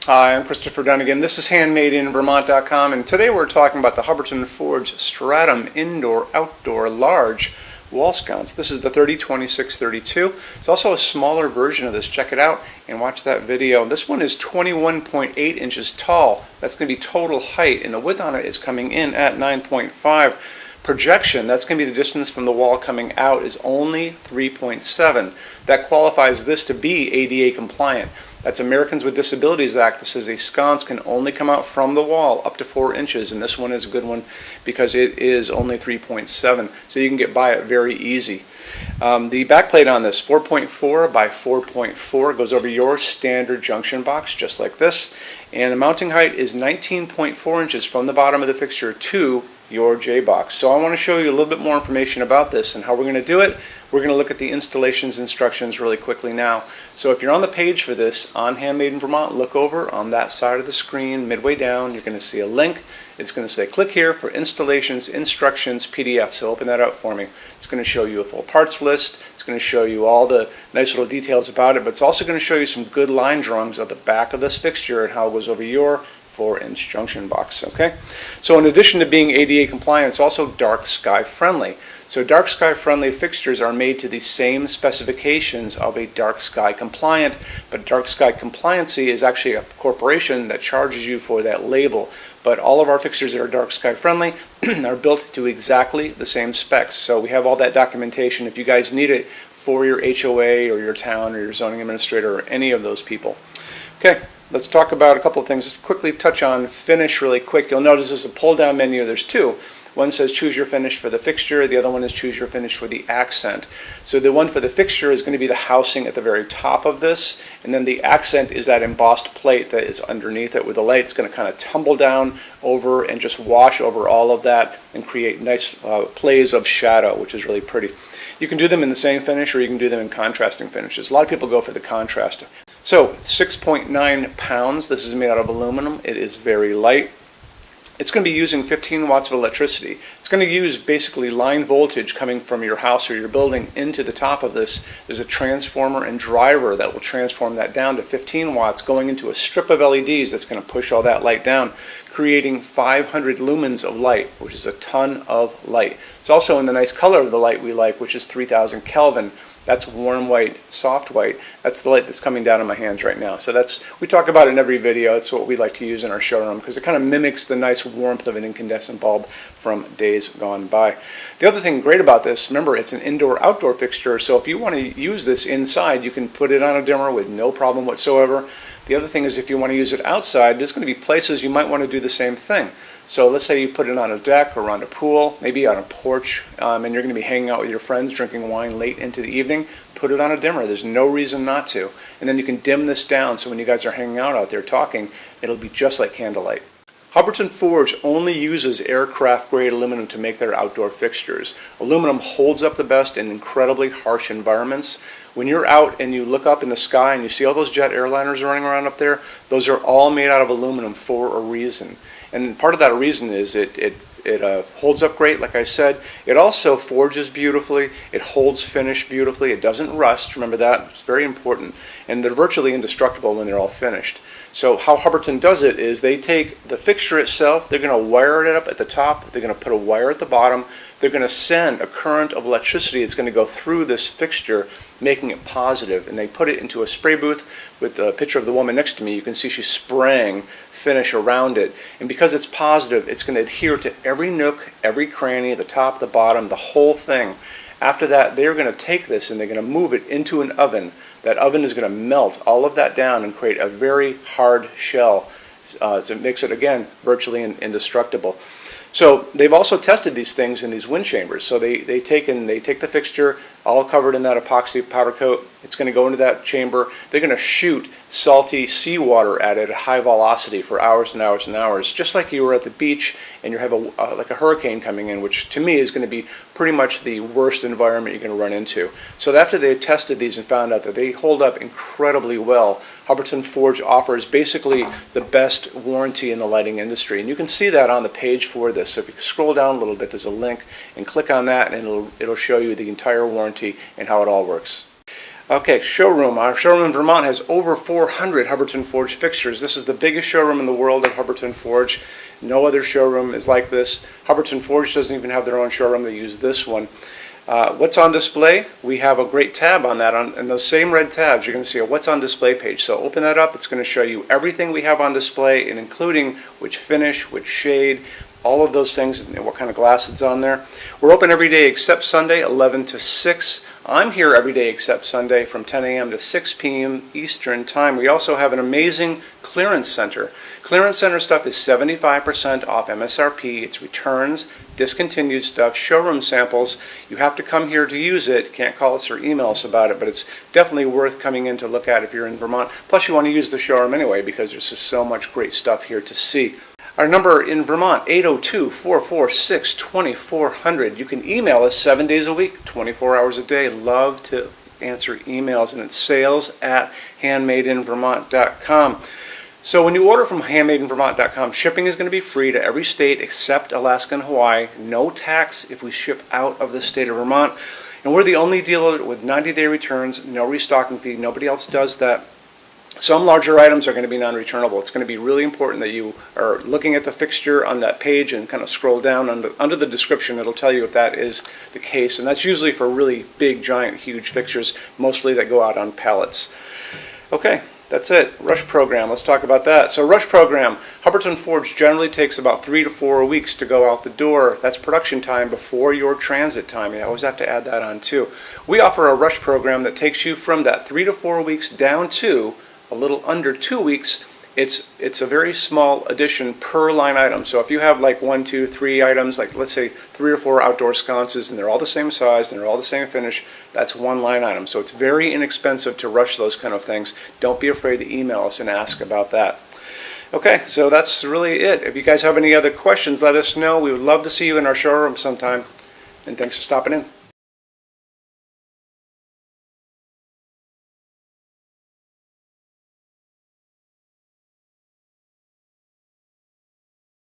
Hi, I'm Christopher Dunnigan. This is HandmadeInVermont.com, and today we're talking about the Hubbardton Forge Stratum Indoor-Outdoor Large Wall Sconce. This is the 30-26-32. It's also a smaller version of this. Check it out and watch that video. This one is 21.8 inches tall. That's going to be total height, and the width on it is coming in at 9.5. Projection, that's going to be the distance from the wall coming out, is only 3.7. That qualifies this to be ADA compliant. That's Americans with Disabilities Act. This is a sconce can only come out from the wall up to 4 inches, and this one is a good one because it is only 3.7, so you can get by it very easy. The backplate on this, 4.4 by 4.4, goes over your standard junction box, just like this, and the mounting height is 19.4 inches from the bottom of the fixture to your J-box. So I want to show you a little bit more information about this and how we're going to do it. We're going to look at the installations instructions really quickly now. So if you're on the page for this on Handmade in Vermont, look over on that side of the screen, midway down, you're going to see a link. It's going to say click here for installations instructions PDF. So open that up for me. It's going to show you a full parts list. It's going to show you all the nice little details about it, but it's also going to show you some good line drawings of the back of this fixture and how it goes over your 4-inch junction box. Okay, so in addition to being ADA compliant, it's also dark sky friendly. So dark sky friendly fixtures are made to the same specifications of a dark sky compliant, but dark sky compliancy is actually a corporation that charges you for that label. But all of our fixtures that are dark sky friendly are built to exactly the same specs. So we have all that documentation if you guys need it for your HOA or your town or your zoning administrator or any of those people. Okay, let's talk about a couple of things. Let's quickly touch on finish really quick. You'll notice there's a pull down menu. There's two. One says choose your finish for the fixture. The other one is choose your finish for the accent. So the one for the fixture is going to be the housing at the very top of this, and then the accent is that embossed plate that is underneath it with the light. It's going to kind of tumble down over and just wash over all of that and create nice plays of shadow, which is really pretty. You can do them in the same finish or you can do them in contrasting finishes. A lot of people go for the contrast. So 6.9 pounds. This is made out of aluminum. It is very light. It's going to be using 15 watts of electricity. It's going to use basically line voltage coming from your house or your building into the top of this. There's a transformer and driver that will transform that down to 15 watts going into a strip of LEDs that's going to push all that light down, creating 500 lumens of light, which is a ton of light. It's also in the nice color of the light we like, which is 3000 Kelvin. That's warm white, soft white. That's the light that's coming down in my hands right now. So we talk about it in every video. It's what we like to use in our showroom because it kind of mimics the nice warmth of an incandescent bulb from days gone by. The other thing great about this, remember, it's an indoor-outdoor fixture, so if you want to use this inside, you can put it on a dimmer with no problem whatsoever. The other thing is if you want to use it outside, there's going to be places you might want to do the same thing. So let's say you put it on a deck or around a pool, maybe on a porch, and you're going to be hanging out with your friends drinking wine late into the evening, put it on a dimmer. There's no reason not to. And then you can dim this down so when you guys are hanging out there talking, it'll be just like candlelight. Hubbardton Forge only uses aircraft-grade aluminum to make their outdoor fixtures. Aluminum holds up the best in incredibly harsh environments. When you're out and you look up in the sky and you see all those jet airliners running around up there, those are all made out of aluminum for a reason. And part of that reason is it holds up great, like I said. It also forges beautifully. It holds finish beautifully. It doesn't rust. Remember that. It's very important. And they're virtually indestructible when they're all finished. So how Hubbardton does it is they take the fixture itself, they're going to wire it up at the top, they're going to put a wire at the bottom, they're going to send a current of electricity that's going to go through this fixture, making it positive, and they put it into a spray booth with a picture of the woman next to me. You can see she's spraying finish around it, and because it's positive, it's going to adhere to every nook, every cranny, the top, the bottom, the whole thing. After that, they're going to take this and they're going to move it into an oven. That oven is going to melt all of that down and create a very hard shell. So it makes it, again, virtually indestructible. So they've also tested these things in these wind chambers. So they take the fixture, all covered in that epoxy powder coat. It's going to go into that chamber. They're going to shoot salty seawater at it at high velocity for hours and hours and hours, just like you were at the beach and you have like a hurricane coming in, which to me is going to be pretty much the worst environment you're going to run into. So after they tested these and found out that they hold up incredibly well, Hubbardton Forge offers basically the best warranty in the lighting industry. And you can see that on the page for this. So if you scroll down a little bit, there's a link, and click on that and it'll show you the entire warranty and how it all works. Okay, showroom. Our showroom in Vermont has over 400 Hubbardton Forge fixtures. This is the biggest showroom in the world of Hubbardton Forge. No other showroom is like this. Hubbardton Forge doesn't even have their own showroom. They use this one. What's on display? We have a great tab on that. And those same red tabs, you're going to see a what's on display page. So open that up. It's going to show you everything we have on display, and including which finish, which shade, all of those things, and what kind of glass it's on there. We're open every day except Sunday, 11 to 6. I'm here every day except Sunday from 10 a.m. to 6 p.m. Eastern Time. We also have an amazing clearance center. Clearance center stuff is 75% off MSRP. It's returns, discontinued stuff, showroom samples. You have to come here to use it. Can't call us or email us about it, but it's definitely worth coming in to look at if you're in Vermont. Plus, you want to use the showroom anyway because there's just so much great stuff here to see. Our number in Vermont, 802-446-2400. You can email us 7 days a week, 24 hours a day. Love to answer emails, and it's sales@HandmadeInVermont.com. So when you order from HandmadeInVermont.com, shipping is going to be free to every state except Alaska and Hawaii. No tax if we ship out of the state of Vermont. And we're the only dealer with 90-day returns, no restocking fee. Nobody else does that. Some larger items are going to be non-returnable. It's going to be really important that you are looking at the fixture on that page and kind of scroll down under the description. It'll tell you if that is the case. And that's usually for really big, giant, huge fixtures, mostly that go out on pallets. Okay, that's it. Rush program. Let's talk about that. So rush program, Hubbardton Forge generally takes about 3 to 4 weeks to go out the door. That's production time before your transit time. You always have to add that on too. We offer a rush program that takes you from that 3 to 4 weeks down to a little under 2 weeks. It's a very small addition per line item. So if you have like 1, 2, 3 items, like let's say 3 or 4 outdoor sconces, and they're all the same size and they're all the same finish, that's one line item. So it's very inexpensive to rush those kind of things. Don't be afraid to email us and ask about that. Okay, so that's really it. If you guys have any other questions, let us know. We would love to see you in our showroom sometime. And thanks for stopping in.